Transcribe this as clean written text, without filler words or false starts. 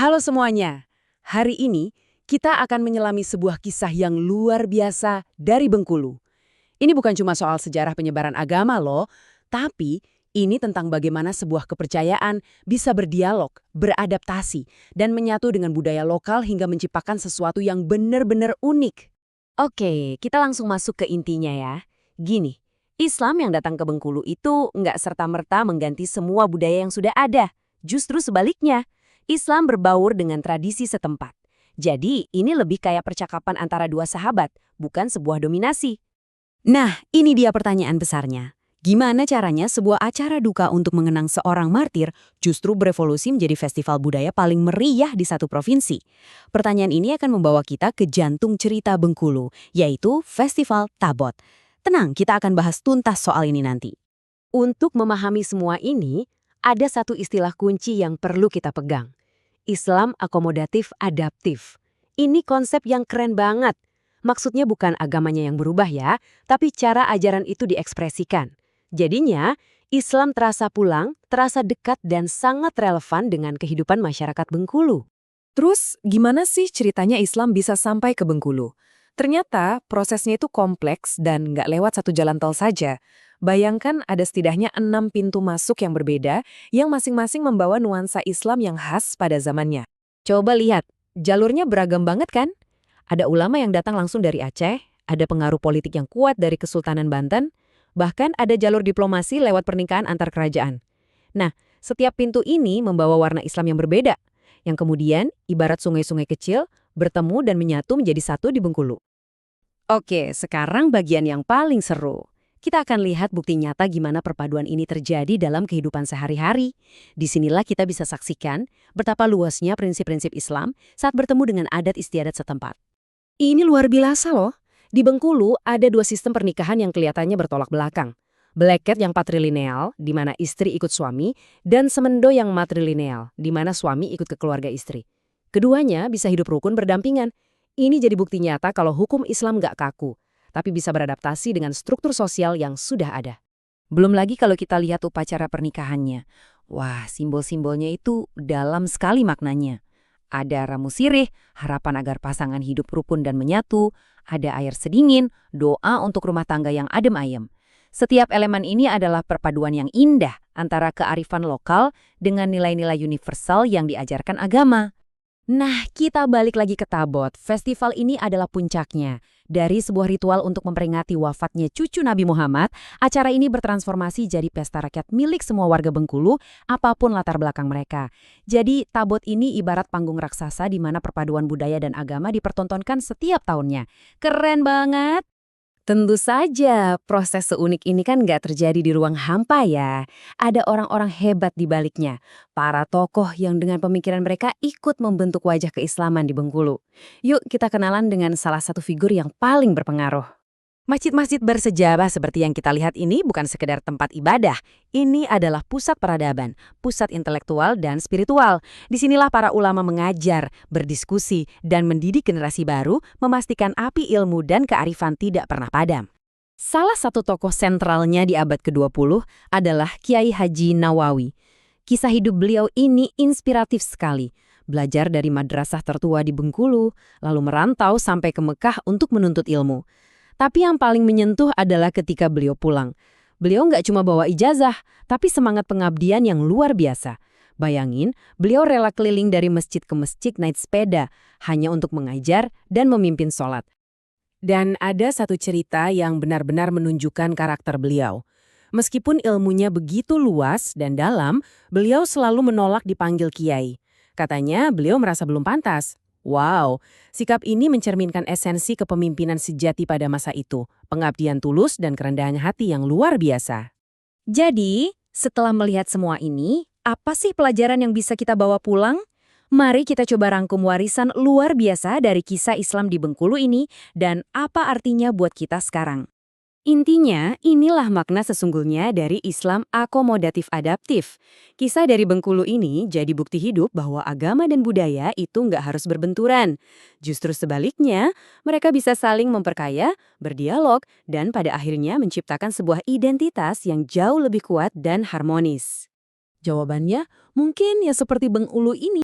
Halo semuanya, hari ini kita akan menyelami sebuah kisah yang luar biasa dari Bengkulu. Ini bukan cuma soal sejarah penyebaran agama loh, tapi ini tentang bagaimana sebuah kepercayaan bisa berdialog, beradaptasi, dan menyatu dengan budaya lokal hingga menciptakan sesuatu yang benar-benar unik. Oke, kita langsung masuk ke intinya ya. Gini, Islam yang datang ke Bengkulu itu nggak serta-merta mengganti semua budaya yang sudah ada. Justru sebaliknya, Islam berbaur dengan tradisi setempat. Jadi, ini lebih kayak percakapan antara dua sahabat, bukan sebuah dominasi. Nah, ini dia pertanyaan besarnya. Gimana caranya sebuah acara duka untuk mengenang seorang martir justru berevolusi menjadi festival budaya paling meriah di satu provinsi? Pertanyaan ini akan membawa kita ke jantung cerita Bengkulu, yaitu Festival Tabot. Tenang, kita akan bahas tuntas soal ini nanti. Untuk memahami semua ini, ada satu istilah kunci yang perlu kita pegang. Islam akomodatif adaptif. Ini konsep yang keren banget. Maksudnya bukan agamanya yang berubah ya, tapi cara ajaran itu diekspresikan. Jadinya, Islam terasa pulang, terasa dekat dan sangat relevan dengan kehidupan masyarakat Bengkulu. Terus, gimana sih ceritanya Islam bisa sampai ke Bengkulu? Ternyata prosesnya itu kompleks dan nggak lewat satu jalan tol saja. Bayangkan ada setidaknya 6 pintu masuk yang berbeda yang masing-masing membawa nuansa Islam yang khas pada zamannya. Coba lihat, jalurnya beragam banget kan? Ada ulama yang datang langsung dari Aceh, ada pengaruh politik yang kuat dari Kesultanan Banten, bahkan ada jalur diplomasi lewat pernikahan antar kerajaan. Nah, setiap pintu ini membawa warna Islam yang berbeda, yang kemudian ibarat sungai-sungai kecil bertemu dan menyatu menjadi satu di Bengkulu. Oke, sekarang bagian yang paling seru. Kita akan lihat bukti nyata gimana perpaduan ini terjadi dalam kehidupan sehari-hari. Disinilah kita bisa saksikan betapa luasnya prinsip-prinsip Islam saat bertemu dengan adat istiadat setempat. Ini luar biasa loh. Di Bengkulu ada dua sistem pernikahan yang kelihatannya bertolak belakang. Blacket yang patrilineal, di mana istri ikut suami, dan semendo yang matrilineal, di mana suami ikut ke keluarga istri. Keduanya bisa hidup rukun berdampingan. Ini jadi bukti nyata kalau hukum Islam nggak kaku, tapi bisa beradaptasi dengan struktur sosial yang sudah ada. Belum lagi kalau kita lihat upacara pernikahannya. Wah, simbol-simbolnya itu dalam sekali maknanya. Ada ramu sirih, harapan agar pasangan hidup rukun dan menyatu. Ada air sedingin, doa untuk rumah tangga yang adem ayem. Setiap elemen ini adalah perpaduan yang indah antara kearifan lokal dengan nilai-nilai universal yang diajarkan agama. Nah, kita balik lagi ke Tabot. Festival ini adalah puncaknya. Dari sebuah ritual untuk memperingati wafatnya cucu Nabi Muhammad, acara ini bertransformasi jadi pesta rakyat milik semua warga Bengkulu, apapun latar belakang mereka. Jadi, Tabot ini ibarat panggung raksasa di mana perpaduan budaya dan agama dipertontonkan setiap tahunnya. Keren banget! Tentu saja, proses seunik ini kan nggak terjadi di ruang hampa ya. Ada orang-orang hebat di baliknya. Para tokoh yang dengan pemikiran mereka ikut membentuk wajah keislaman di Bengkulu. Yuk kita kenalan dengan salah satu figur yang paling berpengaruh. Masjid-masjid bersejarah seperti yang kita lihat ini bukan sekedar tempat ibadah. Ini adalah pusat peradaban, pusat intelektual dan spiritual. Disinilah para ulama mengajar, berdiskusi, dan mendidik generasi baru, memastikan api ilmu dan kearifan tidak pernah padam. Salah satu tokoh sentralnya di abad ke-20 adalah Kiai Haji Nawawi. Kisah hidup beliau ini inspiratif sekali. Belajar dari madrasah tertua di Bengkulu, lalu merantau sampai ke Mekah untuk menuntut ilmu. Tapi yang paling menyentuh adalah ketika beliau pulang. Beliau nggak cuma bawa ijazah, tapi semangat pengabdian yang luar biasa. Bayangin, beliau rela keliling dari masjid ke masjid naik sepeda, hanya untuk mengajar dan memimpin sholat. Dan ada satu cerita yang benar-benar menunjukkan karakter beliau. Meskipun ilmunya begitu luas dan dalam, beliau selalu menolak dipanggil kiai. Katanya beliau merasa belum pantas. Wow, sikap ini mencerminkan esensi kepemimpinan sejati pada masa itu, pengabdian tulus dan kerendahan hati yang luar biasa. Jadi, setelah melihat semua ini, apa sih pelajaran yang bisa kita bawa pulang? Mari kita coba rangkum warisan luar biasa dari kisah Islam di Bengkulu ini dan apa artinya buat kita sekarang. Intinya, inilah makna sesungguhnya dari Islam akomodatif adaptif. Kisah dari Bengkulu ini jadi bukti hidup bahwa agama dan budaya itu nggak harus berbenturan. Justru sebaliknya, mereka bisa saling memperkaya, berdialog, dan pada akhirnya menciptakan sebuah identitas yang jauh lebih kuat dan harmonis. Jawabannya, mungkin ya seperti Bengkulu ini.